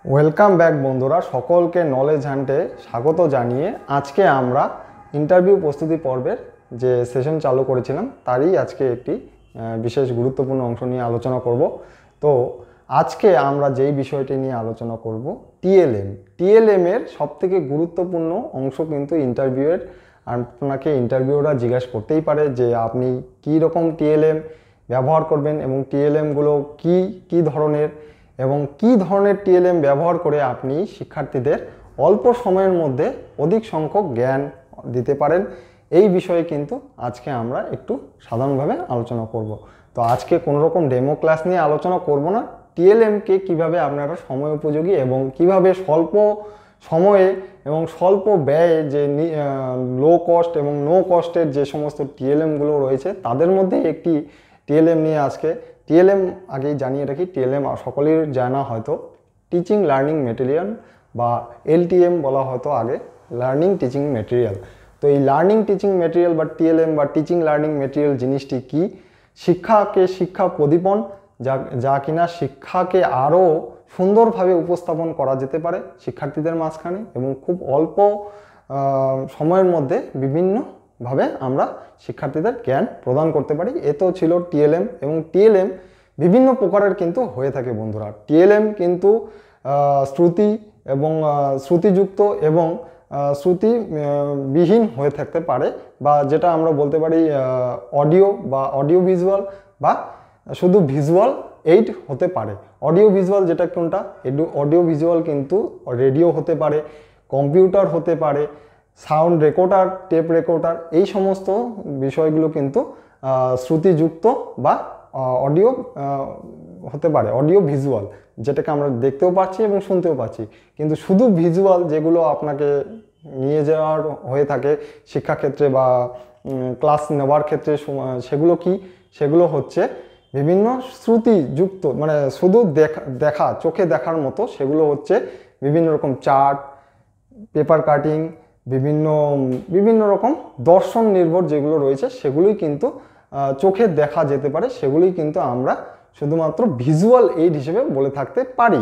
Welcome back বন্ধুরা, সকলকে knowledge হান্টে স্বাগত জানিয়ে আজকে আমরা ইন্টারভিউ প্রস্তুতি পর্বের যে সেশন চালু করেছিলাম তারই আজকে একটি বিশেষ গুরুত্বপূর্ণ অংশ নিয়ে আলোচনা করব। তো আজকে আমরা যেই বিষয়টি নিয়ে আলোচনা করব টিএলএম এর সবথেকে গুরুত্বপূর্ণ অংশ কিন্তু ইন্টারভিউয়ের। আপনাকে ইন্টারভিউরা জিজ্ঞাসা করতেই পারে যে আপনি কী রকম টিএলএম ব্যবহার করবেন এবং টিএলএমগুলো কী ধরনের এবং কী ধরনের টিএলএম ব্যবহার করে আপনি শিক্ষার্থীদের অল্প সময়ের মধ্যে অধিক সংখ্যক জ্ঞান দিতে পারেন। এই বিষয়ে কিন্তু আজকে আমরা একটু সাধারণভাবে আলোচনা করব। তো আজকে কোনো রকম ডেমো ক্লাস নিয়ে আলোচনা করব না, টিএলএমকে কিভাবে আপনারা সময় উপযোগী এবং কিভাবে স্বল্প সময়ে এবং স্বল্প ব্যয়ে যে লো কস্ট এবং নো কস্টের যে সমস্ত টিএলএমগুলো রয়েছে তাদের মধ্যে একটি টিএলএম নিয়ে আজকে টিএলএম আগেই জানিয়ে রাখি, টিএলএম সকলের জানা হয়তো টিচিং লার্নিং মেটেরিয়াল বা এলটিএম বলা হয়তো আগে, লার্নিং টিচিং মেটেরিয়াল। তো এই লার্নিং টিচিং মেটেরিয়াল বা টিএলএম বা টিচিং লার্নিং মেটেরিয়াল জিনিসটি কি? শিক্ষা প্রদীপন, যা কিনা শিক্ষাকে আরও সুন্দরভাবে উপস্থাপন করা যেতে পারে শিক্ষার্থীদের মাঝখানে এবং খুব অল্প সময়ের মধ্যে বিভিন্নভাবে আমরা শিক্ষার্থীদের জ্ঞান প্রদান করতে পারি। এ তো ছিল টিএলএম। এবং টিএলএম বিভিন্ন প্রকারের কিন্তু হয়ে থাকে বন্ধুরা। টিএলএম কিন্তু শ্রুতি এবং শ্রুতিযুক্ত এবং শ্রুতিবিহীন হয়ে থাকতে পারে, বা যেটা আমরা বলতে পারি অডিও বা অডিও ভিজুয়াল, বা শুধু ভিজুয়াল এইড হতে পারে। অডিও ভিজুয়াল যেটা কোনটা? অডিও ভিজুয়াল কিন্তু রেডিও হতে পারে, কম্পিউটার হতে পারে, সাউন্ড রেকর্ডার, টেপ রেকর্ডার, এই সমস্ত বিষয়গুলো কিন্তু শ্রুতিযুক্ত বা অডিও হতে পারে, অডিও ভিজুয়াল, যেটাকে আমরা দেখতেও পাচ্ছি এবং শুনতেও পাচ্ছি। কিন্তু শুধু ভিজুয়াল যেগুলো আপনাকে নিয়ে যাওয়ার হয়ে থাকে শিক্ষাক্ষেত্রে বা ক্লাস নেওয়ার ক্ষেত্রে, সেগুলো কি? সেগুলো হচ্ছে বিভিন্ন শ্রুতিযুক্ত, মানে শুধু দেখা চোখে দেখার মতো। সেগুলো হচ্ছে বিভিন্ন রকম চার্ট, পেপার কাটিং, বিভিন্ন রকম দর্শন নির্ভর যেগুলো রয়েছে সেগুলোই কিন্তু চোখে দেখা যেতে পারে। সেগুলোই কিন্তু আমরা শুধুমাত্র ভিজুয়াল এইড হিসেবে বলে থাকতে পারি।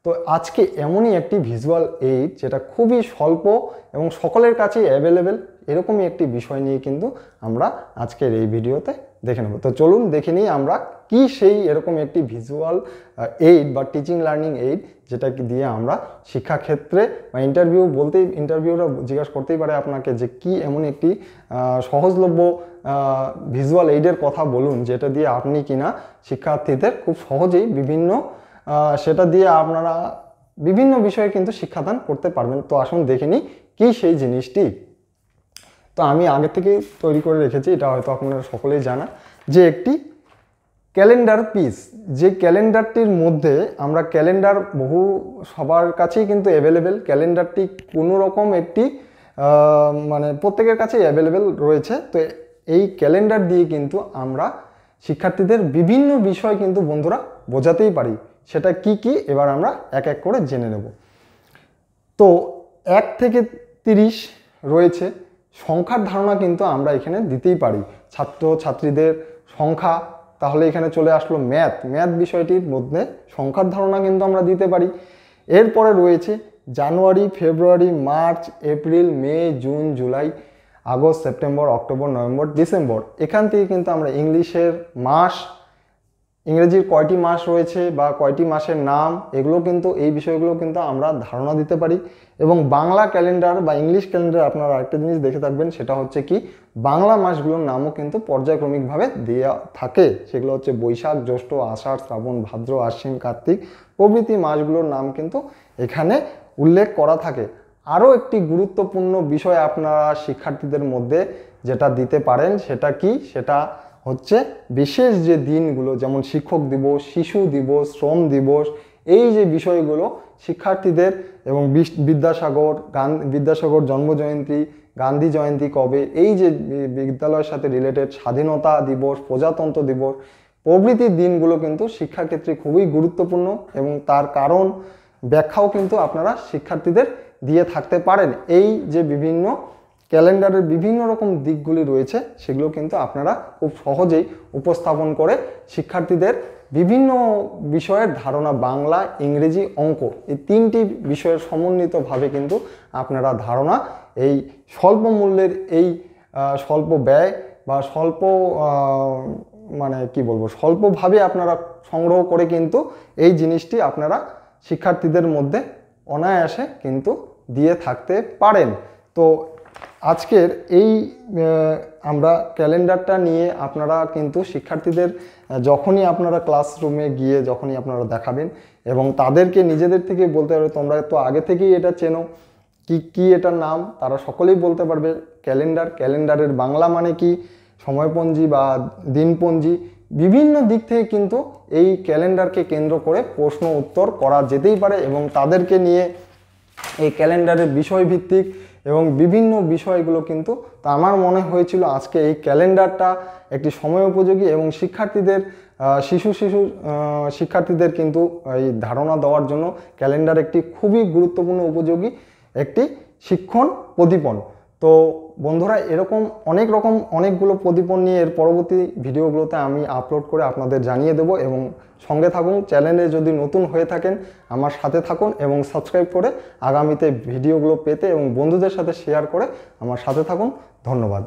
তো আজকে এমনই একটি ভিজুয়াল এইড যেটা খুবই স্বল্প এবং সকলের কাছেই অ্যাভেলেবেল, এরকমই একটি বিষয় নিয়ে কিন্তু আমরা আজকের এই ভিডিওতে দেখে নেব। তো চলুন দেখে নিই আমরা কি সেই এরকম একটি ভিজুয়াল এইড বা টিচিং লার্নিং এইড যেটা দিয়ে আমরা শিক্ষাক্ষেত্রে বা ইন্টারভিউরা জিজ্ঞাসা করতেই পারে আপনাকে যে কি এমন একটি সহজলভ্য ভিজুয়াল এইডের কথা বলুন যেটা দিয়ে আপনি কিনা শিক্ষার্থীদের খুব সহজেই সেটা দিয়ে আপনারা বিভিন্ন বিষয়ে কিন্তু শিক্ষাদান করতে পারবেন। তো আসুন দেখে নিই কি সেই জিনিসটি। তো আমি আগে থেকে তৈরি করে রেখেছি, এটা হয়তো আপনারা সকলেই জানা, যে একটি ক্যালেন্ডার পিস। যে ক্যালেন্ডারটির মধ্যে আমরা ক্যালেন্ডার সবার কাছেই কিন্তু অ্যাভেলেবেল। ক্যালেন্ডারটি কোনো রকম একটি মানে প্রত্যেকের কাছেই অ্যাভেলেবেল রয়েছে। তো এই ক্যালেন্ডার দিয়ে কিন্তু আমরা শিক্ষার্থীদের বিভিন্ন বিষয় কিন্তু বন্ধুরা বোঝাতেই পারি। সেটা কি কি এবার আমরা এক এক করে জেনে নেব। তো 1 থেকে 30 রয়েছে, সংখ্যার ধারণা কিন্তু আমরা এখানে দিতেই পারি। ছাত্রছাত্রীদের সংখ্যা, তাহলে এখানে চলে আসলো ম্যাথ বিষয়টির মধ্যে সংখ্যার ধারণা কিন্তু আমরা দিতে পারি। এরপরে রয়েছে January, February, March, April, May, June, July, August, September, October, November, December. এখান থেকে কিন্তু আমরা ইংলিশের মাস, ইংরেজির কয়টি মাস রয়েছে বা কয়টি মাসের নাম, এই বিষয়গুলো কিন্তু আমরা ধারণা দিতে পারি। এবং বাংলা ক্যালেন্ডার বা ইংলিশ ক্যালেন্ডার আপনারা আরেকটা জিনিস দেখে থাকবেন, সেটা হচ্ছে কি বাংলা মাসগুলোর নামও কিন্তু পর্যায়ক্রমিকভাবে দেওয়া থাকে। সেগুলো হচ্ছে বৈশাখ, জ্যৈষ্ঠ, আষাঢ়, শ্রাবণ, ভাদ্র, আশ্বিন, কার্তিক প্রভৃতি মাসগুলোর নাম কিন্তু এখানে উল্লেখ করা থাকে। আরও একটি গুরুত্বপূর্ণ বিষয় আপনারা শিক্ষার্থীদের মধ্যে যেটা দিতে পারেন সেটা কি? সেটা হচ্ছে বিশেষ যে দিনগুলো, যেমন শিক্ষক দিবস, শিশু দিবস, শ্রম দিবস, এই যে বিষয়গুলো শিক্ষার্থীদের, এবং বিদ্যাসাগর জন্মজয়ন্তী, গান্ধী জয়ন্তী কবে, এই যে বিদ্যালয়ের সাথে রিলেটেড স্বাধীনতা দিবস, প্রজাতন্ত্র দিবস প্রভৃতি দিনগুলো কিন্তু শিক্ষাক্ষেত্রে খুবই গুরুত্বপূর্ণ এবং তার কারণ ব্যাখ্যাও কিন্তু আপনারা শিক্ষার্থীদের দিয়ে থাকতে পারেন। এই যে বিভিন্ন ক্যালেন্ডারের বিভিন্ন রকম দিকগুলি রয়েছে সেগুলো কিন্তু আপনারা খুব সহজেই উপস্থাপন করে শিক্ষার্থীদের বিভিন্ন বিষয়ের ধারণা, বাংলা, ইংরেজি, অঙ্ক, এই 3টি বিষয়ের সমন্বিতভাবে কিন্তু আপনারা ধারণা এই স্বল্প মূল্যের এই স্বল্প ব্যয় বা স্বল্প মানে কি বলবো, স্বল্পভাবে আপনারা সংগ্রহ করে কিন্তু এই জিনিসটি আপনারা শিক্ষার্থীদের মধ্যে অনায়াসে কিন্তু দিয়ে থাকতে পারেন। তো আজকের এই আমরা ক্যালেন্ডারটা নিয়ে আপনারা কিন্তু শিক্ষার্থীদের যখনই আপনারা ক্লাসরুমে গিয়ে যখনই আপনারা দেখাবেন এবং তাদেরকে নিজেদের থেকে বলতে পারবে, তোমরা তো আগে থেকেই এটা চেনো, কি এটার নাম, তারা সকলেই বলতে পারবে ক্যালেন্ডার। ক্যালেন্ডারের বাংলা মানে কি, সময়পঞ্জি বা দিনপঞ্জি, বিভিন্ন দিক থেকে কিন্তু এই ক্যালেন্ডারকে কেন্দ্র করে প্রশ্ন উত্তর করা যেতেই পারে এবং তাদেরকে নিয়ে এই ক্যালেন্ডারের বিষয়ভিত্তিক এবং বিভিন্ন বিষয়গুলো কিন্তু, তা আমার মনে হয়েছিল আজকে এই ক্যালেন্ডারটা একটি সময় উপযোগী এবং শিক্ষার্থীদের শিক্ষার্থীদের কিন্তু এই ধারণা দেওয়ার জন্য ক্যালেন্ডার একটি খুবই গুরুত্বপূর্ণ উপযোগী একটি শিক্ষণ প্রদীপন। তো বন্ধুরা, এরকম অনেকগুলো প্রদীপন নিয়ে এর পরবর্তী ভিডিওগুলোতে আমি আপলোড করে আপনাদের জানিয়ে দেব এবং সঙ্গে থাকুন। চ্যানেলে যদি নতুন হয়ে থাকেন আমার সাথে থাকুন এবং সাবস্ক্রাইব করে আগামীতে ভিডিওগুলো পেতে এবং বন্ধুদের সাথে শেয়ার করে আমার সাথে থাকুন। ধন্যবাদ।